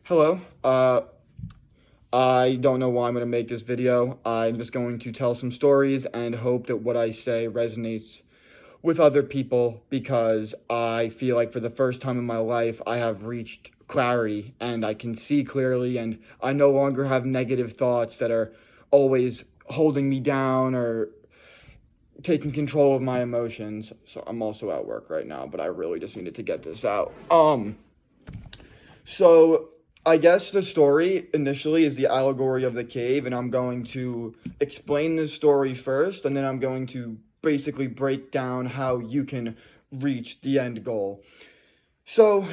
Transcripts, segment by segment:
Hello. I don't know why I'm going to make this video. I'm just going to tell some stories and hope that what I say resonates with other people because I feel like for the first time in my life I have reached clarity and I can see clearly and I no longer have negative thoughts that are always holding me down or taking control of my emotions. So I'm also at work right now, but I really just needed to get this out. So I guess the story initially is the allegory of the cave, and I'm going to explain this story first, and then I'm going to basically break down how you can reach the end goal. So,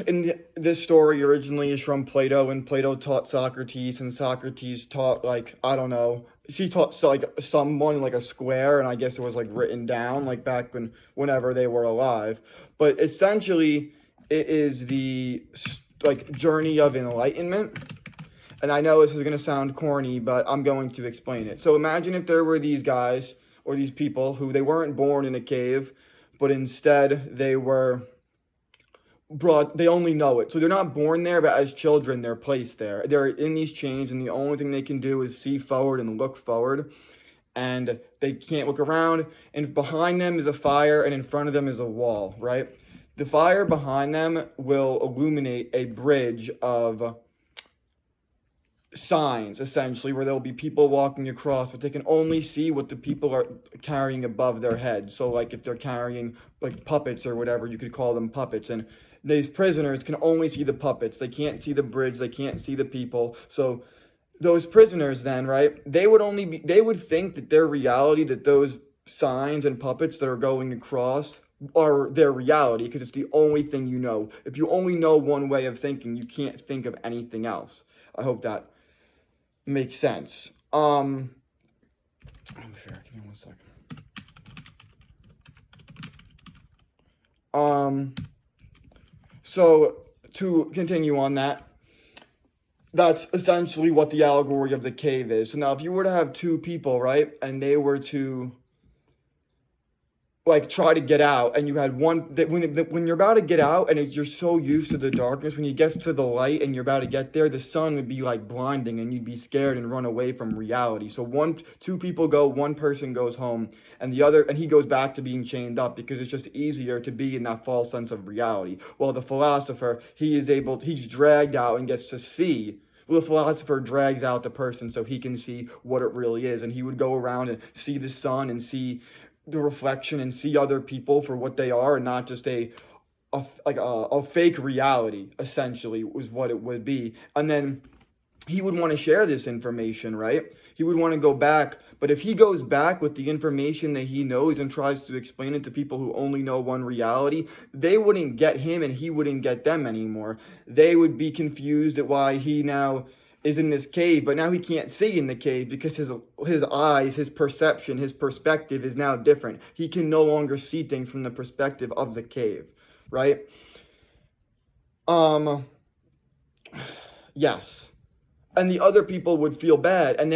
this story originally is from Plato, and Plato taught Socrates, and Socrates taught, like, I don't know, he taught, so, like, someone, like, a square, and I guess it was, like, written down, like, back whenever they were alive. But essentially, it is the, like, journey of enlightenment. And I know this is going to sound corny, but I'm going to explain it. So imagine if there were these guys, or these people, who they weren't born in a cave, but instead they were they only know it. So they're not born there, but as children, they're placed there. They're in these chains, and the only thing they can do is see forward and look forward. And they can't look around. And behind them is a fire, and in front of them is a wall, right? The fire behind them will illuminate a bridge of signs, essentially, where there'll be people walking across, but they can only see what the people are carrying above their heads. So, like, if they're carrying, like, puppets or whatever, you could call them puppets. And these prisoners can only see the puppets. They can't see the bridge. They can't see the people. So those prisoners then, right, they would think that their reality, that those signs and puppets that are going across are their reality because it's the only thing you know. If you only know one way of thinking, you can't think of anything else. I hope that makes sense. I'm sure. Give me 1 second. So to continue on that, that's essentially what the allegory of the cave is. So now if you were to have two people, right, and they were to, like, try to get out, and you had one that when you're about to get out and you're so used to the darkness, when you get to the light and you're about to get there, the sun would be like blinding and you'd be scared and run away from reality. So two people go, one person goes home, and he goes back to being chained up because it's just easier to be in that false sense of reality. While the philosopher, he's dragged out and gets to see. Well, the philosopher drags out the person so he can see what it really is, and he would go around and see the sun and see the reflection and see other people for what they are and not just a fake reality, essentially, was what it would be. And then he would want to share this information, right? He would want to go back, but if he goes back with the information that he knows and tries to explain it to people who only know one reality, they wouldn't get him and he wouldn't get them anymore. They would be confused at why he now is in this cave, but now he can't see in the cave because his eyes, his perception, his perspective is now different. He can no longer see things from the perspective of the cave, right? Yes. And the other people would feel bad. And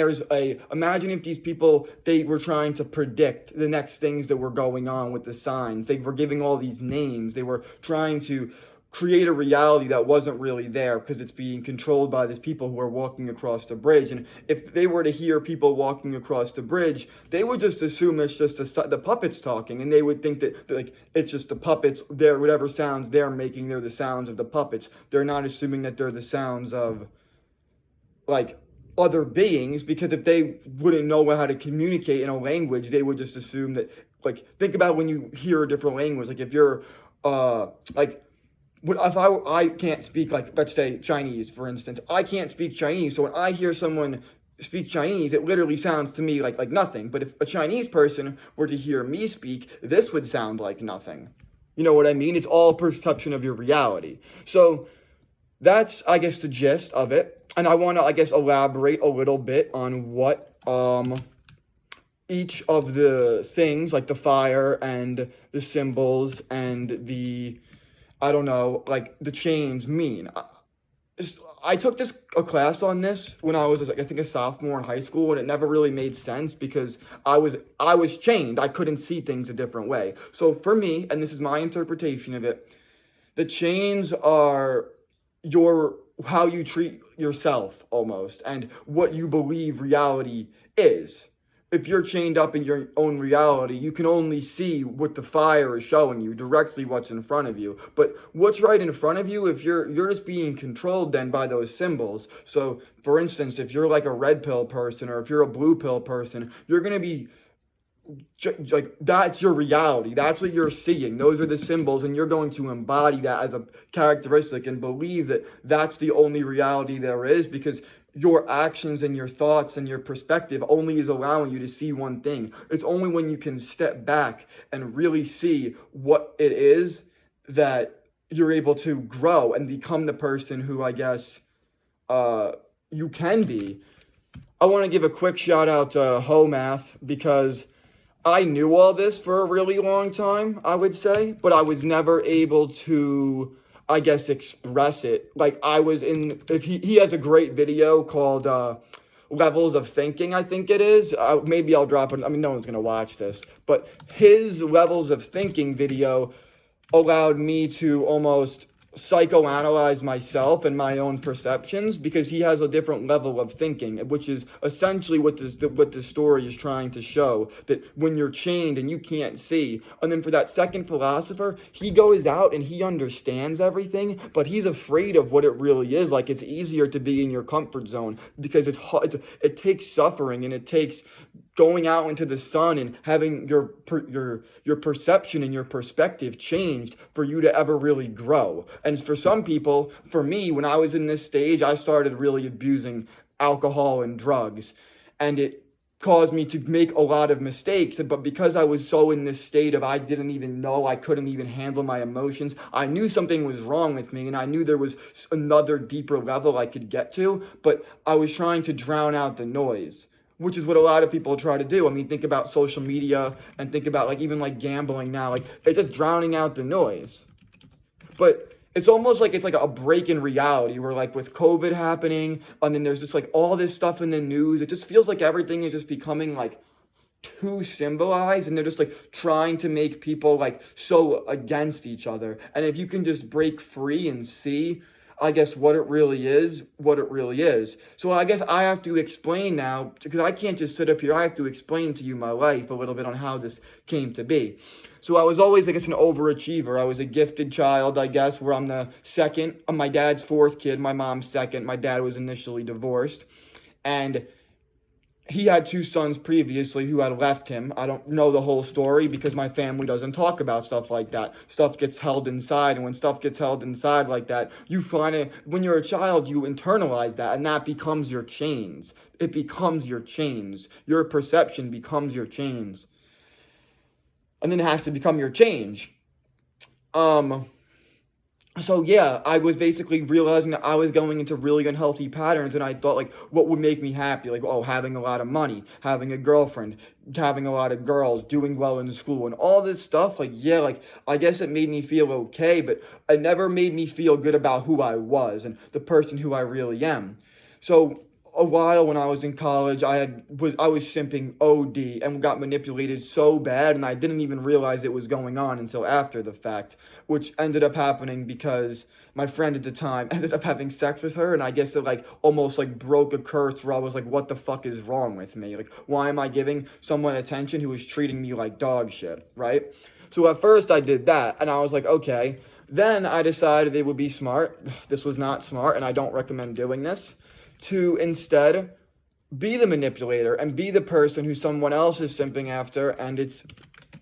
imagine if these people, they were trying to predict the next things that were going on with the signs. They were giving all these names. They were trying to create a reality that wasn't really there because it's being controlled by these people who are walking across the bridge. And if they were to hear people walking across the bridge, they would just assume it's just the puppets talking, and they would think that, like, it's just the puppets. Whatever sounds they're making, they're the sounds of the puppets. They're not assuming that they're the sounds of, like, other beings, because if they wouldn't know how to communicate in a language, they would just assume that, like, think about when you hear a different language. Like, if you're like, if I can't speak, like, let's say Chinese, for instance. I can't speak Chinese, so when I hear someone speak Chinese, it literally sounds to me like nothing. But if a Chinese person were to hear me speak, this would sound like nothing. You know what I mean? It's all perception of your reality. So that's, I guess, the gist of it. And I want to, I guess, elaborate a little bit on what each of the things, like the fire and the symbols and the, I don't know, like, the chains mean. I took a class on this when I was, like, I think a sophomore in high school, and it never really made sense because I was chained. I couldn't see things a different way. So for me, and this is my interpretation of it, the chains are your how you treat yourself almost, and what you believe reality is. If you're chained up in your own reality, you can only see what the fire is showing you, directly what's in front of you. But what's right in front of you, if you're just being controlled then by those symbols. So for instance, if you're like a red pill person or if you're a blue pill person, you're going to be like, that's your reality, that's what you're seeing, those are the symbols, and you're going to embody that as a characteristic and believe that that's the only reality there is, because your actions and your thoughts and your perspective only is allowing you to see one thing. It's only when you can step back and really see what it is that you're able to grow and become the person who, I guess, you can be. I want to give a quick shout out to Homath, because I knew all this for a really long time, I would say, but I was never able to, I guess, express it. Like, I was in, if he has a great video called Levels of Thinking, I think it is. Maybe I'll drop it. I mean, no one's going to watch this, but his Levels of Thinking video allowed me to almost psychoanalyze myself and my own perceptions, because he has a different level of thinking, which is essentially what the story is trying to show, that when you're chained and you can't see. And then for that second philosopher, he goes out and he understands everything, but he's afraid of what it really is. Like, it's easier to be in your comfort zone because it's hard. It takes suffering, and it takes going out into the sun and having your perception and your perspective changed for you to ever really grow. And for some people, for me, when I was in this stage, I started really abusing alcohol and drugs, and it caused me to make a lot of mistakes. But because I was so in this state of, I didn't even know, I couldn't even handle my emotions, I knew something was wrong with me, and I knew there was another deeper level I could get to, but I was trying to drown out the noise, which is what a lot of people try to do. I mean, think about social media, and think about, like, even like gambling now. Like, they're just drowning out the noise. But it's almost like it's like a break in reality, where, like, with COVID happening, and then there's just like all this stuff in the news, it just feels like everything is just becoming like too symbolized, and they're just like trying to make people like so against each other. And if you can just break free and see, I guess, what it really is. So I guess I have to explain now, because I can't just sit up here. I have to explain to you my life a little bit on how this came to be. So I was always, I guess, an overachiever. I was a gifted child, I guess, where I'm the second. I'm my dad's fourth kid, my mom's second. My dad was initially divorced, and he had two sons previously who had left him. I don't know the whole story because my family doesn't talk about stuff like that. Stuff gets held inside, and when stuff gets held inside like that, you find it, when you're a child, you internalize that, and that becomes your chains. It becomes your chains. Your perception becomes your chains. And then it has to become your change. So yeah, I was basically realizing that I was going into really unhealthy patterns, and I thought, like, what would make me happy? Like, oh, having a lot of money, having a girlfriend, having a lot of girls, doing well in school, and all this stuff. Like, yeah, like, I guess it made me feel okay, but it never made me feel good about who I was and the person who I really am. So a while when I was in college, I was simping OD and got manipulated so bad, and I didn't even realize it was going on until after the fact, which ended up happening because my friend at the time ended up having sex with her, and I guess it like almost like broke a curse where I was like, what the fuck is wrong with me? Like, why am I giving someone attention who is treating me like dog shit, right? So at first I did that, and I was like, okay. Then I decided it would be smart. This was not smart, and I don't recommend doing this, to instead be the manipulator and be the person who someone else is simping after. And it's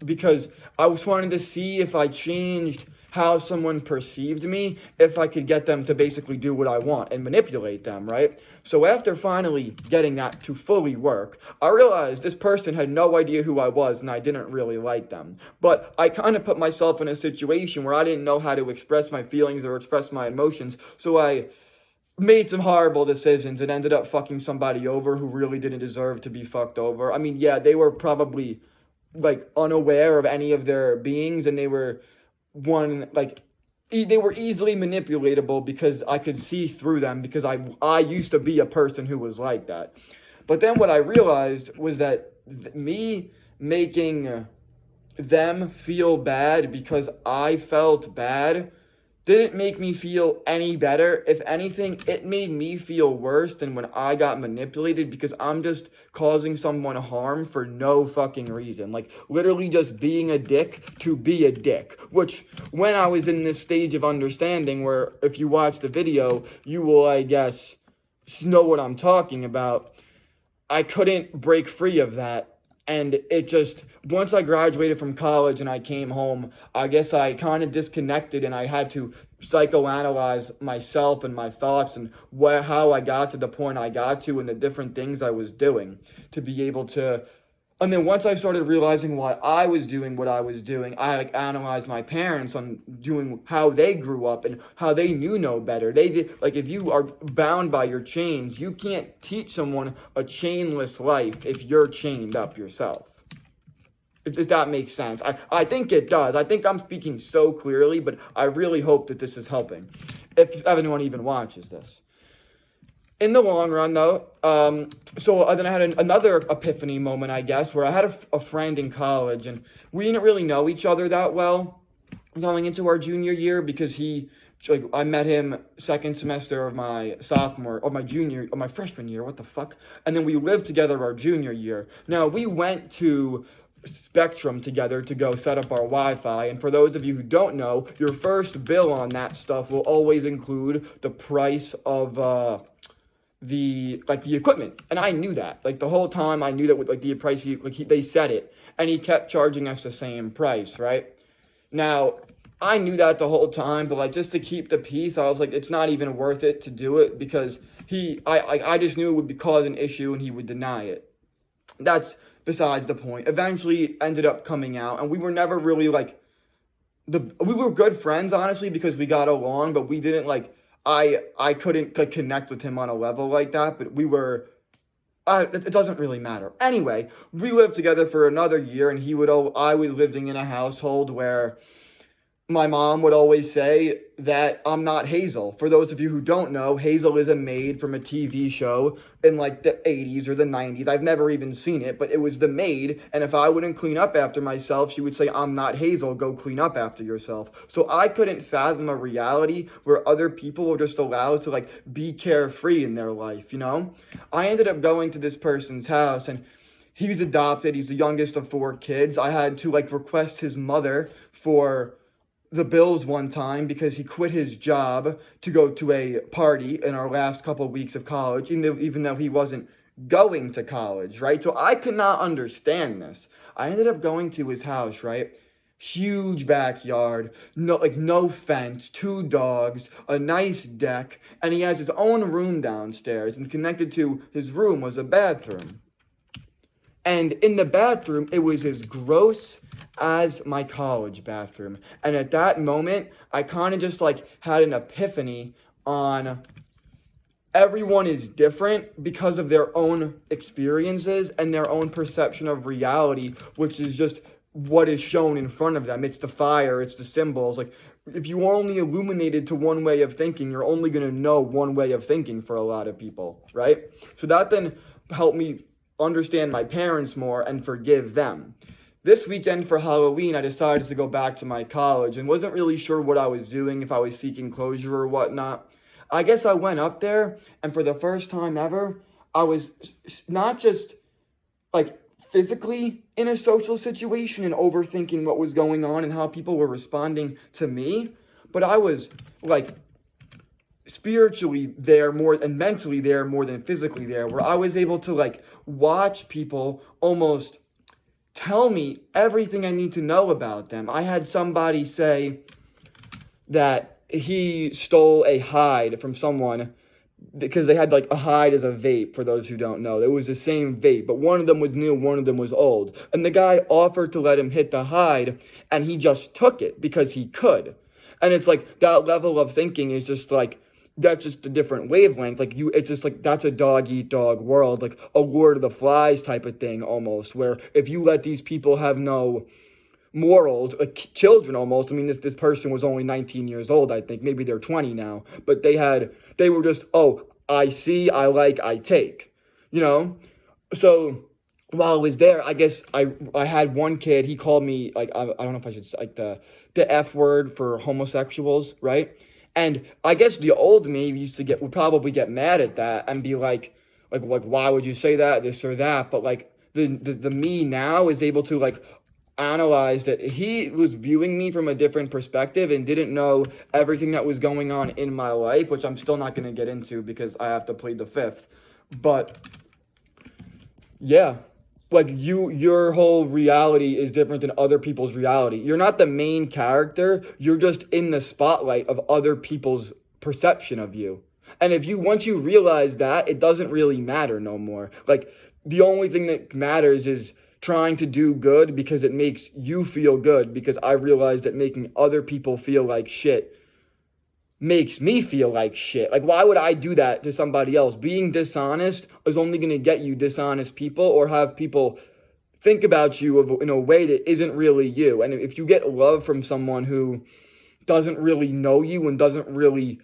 because I was wanting to see if I changed how someone perceived me, if I could get them to basically do what I want and manipulate them, right? So after finally getting that to fully work, I realized this person had no idea who I was, and I didn't really like them. But I kind of put myself in a situation where I didn't know how to express my feelings or express my emotions, so I made some horrible decisions and ended up fucking somebody over who really didn't deserve to be fucked over. I mean, yeah, they were probably like unaware of any of their beings, and they were they were easily manipulatable because I could see through them, because I used to be a person who was like that. But then what I realized was that me making them feel bad because I felt bad didn't make me feel any better. If anything, it made me feel worse than when I got manipulated, because I'm just causing someone harm for no fucking reason. Like, literally just being a dick to be a dick. Which, when I was in this stage of understanding, where if you watch the video, you will, I guess, know what I'm talking about, I couldn't break free of that. And it just, once I graduated from college and I came home, I guess I kind of disconnected, and I had to psychoanalyze myself and my thoughts and how I got to the point I got to and the different things I was doing to be able to. And then once I started realizing why I was doing what I was doing, I like analyzed my parents on doing how they grew up and how they knew no better. They did, like, if you are bound by your chains, you can't teach someone a chainless life if you're chained up yourself. If that makes sense. I think it does. I think I'm speaking so clearly, but I really hope that this is helping, if anyone even watches this. In the long run, though, so then I had another epiphany moment, I guess, where I had a friend in college, and we didn't really know each other that well going into our junior year, because I met him second semester of my my freshman year, what the fuck? And then we lived together our junior year. Now, we went to Spectrum together to go set up our Wi-Fi, and for those of you who don't know, your first bill on that stuff will always include the price of, the equipment. And I knew that, like, the whole time I knew that with, like, the price, they said it, and he kept charging us the same price, right? Now, I knew that the whole time, but, like, just to keep the peace, I was like, it's not even worth it to do it, because I just knew it would cause an issue and he would deny it. That's besides the point. Eventually it ended up coming out, and we were never really, like, we were good friends, honestly, because we got along, but we didn't, like, I couldn't, like, connect with him on a level like that, but we were, it doesn't really matter. Anyway, we lived together for another year, and I was living in a household where my mom would always say that I'm not Hazel. For those of you who don't know, Hazel is a maid from a TV show in, like, the 80s or the 90s. I've never even seen it, but it was the maid, and if I wouldn't clean up after myself, she would say, I'm not Hazel, go clean up after yourself. So I couldn't fathom a reality where other people were just allowed to, like, be carefree in their life, you know? I ended up going to this person's house, and he was adopted. He's the youngest of 4 kids. I had to, like, request his mother for the bills one time because he quit his job to go to a party in our last couple of weeks of college, even though he wasn't going to college, right? So I could not understand this. I ended up going to his house, right? Huge backyard, no fence, 2 dogs, a nice deck, and he has his own room downstairs, and connected to his room was a bathroom. And in the bathroom, it was as gross as my college bathroom. And at that moment, I kind of just, like, had an epiphany on everyone is different because of their own experiences and their own perception of reality, which is just what is shown in front of them. It's the fire, it's the symbols. Like, if you are only illuminated to one way of thinking, you're only going to know one way of thinking for a lot of people, right? So that then helped me understand my parents more and forgive them. This weekend for Halloween, I decided to go back to my college and wasn't really sure what I was doing, if I was seeking closure or whatnot. I guess I went up there, and for the first time ever, I was not just, like, physically in a social situation and overthinking what was going on and how people were responding to me, but I was, like, spiritually there more and mentally there more than physically there, where I was able to, like, watch people almost tell me everything I need to know about them. I had somebody say that he stole a hide from someone because they had, like, a hide as a vape, for those who don't know. It was the same vape, but one of them was new, one of them was old. And the guy offered to let him hit the hide, and he just took it because he could. And it's like, that level of thinking is just, like, that's just a different wavelength. Like, it's just like, that's a dog eat dog world, like a Lord of the Flies type of thing almost, where if you let these people have no morals, like children almost. I mean, this person was only 19 years old, I think. Maybe they're 20 now, but they were just, oh, I see, I like, I take, you know? So while I was there, I guess I had one kid. He called me like I don't know if I should say, like the F word for homosexuals, right? And I guess the old me used to would probably get mad at that and be like why would you say that, this or that? But like the me now is able to like analyze that he was viewing me from a different perspective and didn't know everything that was going on in my life, which I'm still not going to get into because I have to plead the fifth. But yeah, like your whole reality is different than other people's reality. You're not the main character, you're just in the spotlight of other people's perception of you. And if you once you realize that, it doesn't really matter no more. Like the only thing that matters is trying to do good because it makes you feel good, because I realized that making other people feel like shit makes me feel like shit. Like, why would I do that to somebody else? Being dishonest is only going to get you dishonest people, or have people think about you in a way that isn't really you. And if you get love from someone who doesn't really know you and doesn't really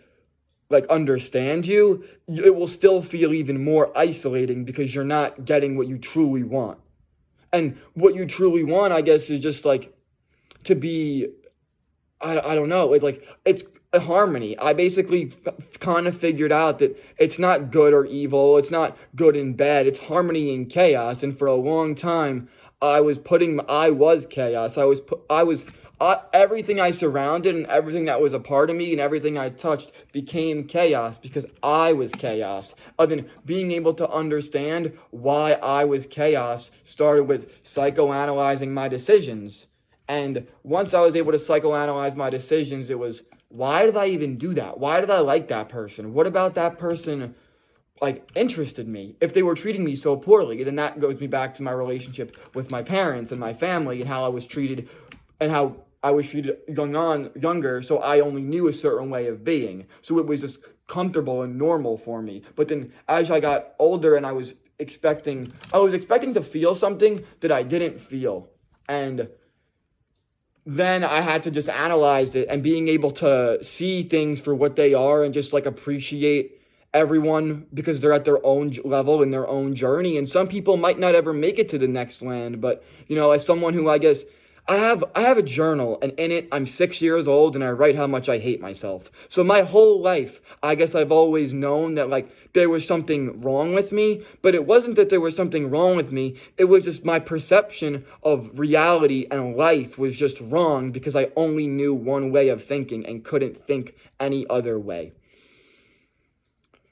like understand you, it will still feel even more isolating because you're not getting what you truly want. And what you truly want, I guess, is just like to be, I don't know. It's a harmony. I basically kind of figured out that it's not good or evil. It's not good and bad. It's harmony and chaos. And for a long time, I was chaos. Everything I surrounded and everything that was a part of me and everything I touched became chaos because I was chaos. And then being able to understand why I was chaos started with psychoanalyzing my decisions. And once I was able to psychoanalyze my decisions, it was, why did I even do that? Why did I like that person? What about that person like interested me? If they were treating me so poorly, then that goes me back to my relationship with my parents and my family and how I was treated and how I was treated younger, so I only knew a certain way of being. So it was just comfortable and normal for me. But then as I got older and I was expecting to feel something that I didn't feel. And then I had to just analyze it, and being able to see things for what they are and just like appreciate everyone because they're at their own level in their own journey. And some people might not ever make it to the next land, but as someone who I guess I have a journal, and in it I'm 6 years old and I write how much I hate myself. So my whole life, I guess I've always known that like there was something wrong with me, but it wasn't that there was something wrong with me. It was just my perception of reality and life was just wrong because I only knew one way of thinking and couldn't think any other way.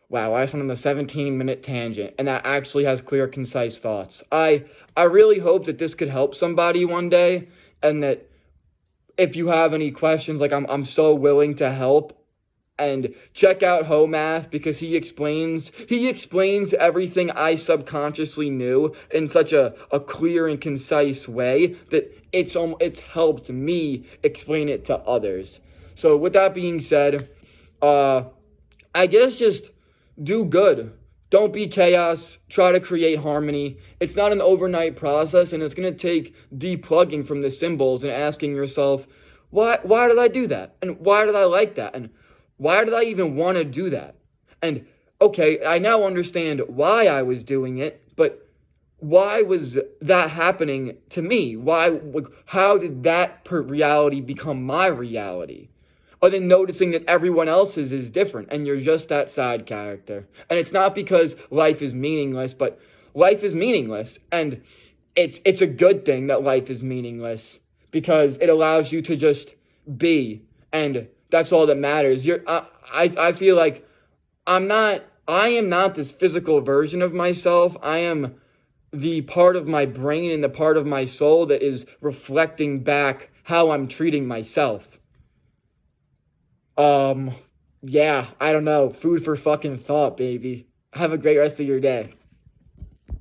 Wow, I just went on a 17-minute tangent, and that actually has clear, concise thoughts. I really hope that this could help somebody one day, and that if you have any questions, like I'm so willing to help. And check out Homath because he explains everything I subconsciously knew in such a clear and concise way that it's helped me explain it to others. So with that being said, I guess just do good. Don't be chaos. Try to create harmony. It's not an overnight process, and it's going to take deplugging from the symbols and asking yourself, why did I do that? And why did I like that? And why did I even want to do that? And okay, I now understand why I was doing it, but why was that happening to me? How did that reality become my reality? Or then noticing that everyone else's is different and you're just that side character. And it's not because life is meaningless, but life is meaningless. And it's a good thing that life is meaningless because it allows you to just be. And that's all that matters. I feel like I am not this physical version of myself. I am the part of my brain and the part of my soul that is reflecting back how I'm treating myself. Yeah, I don't know. Food for fucking thought, baby. Have a great rest of your day.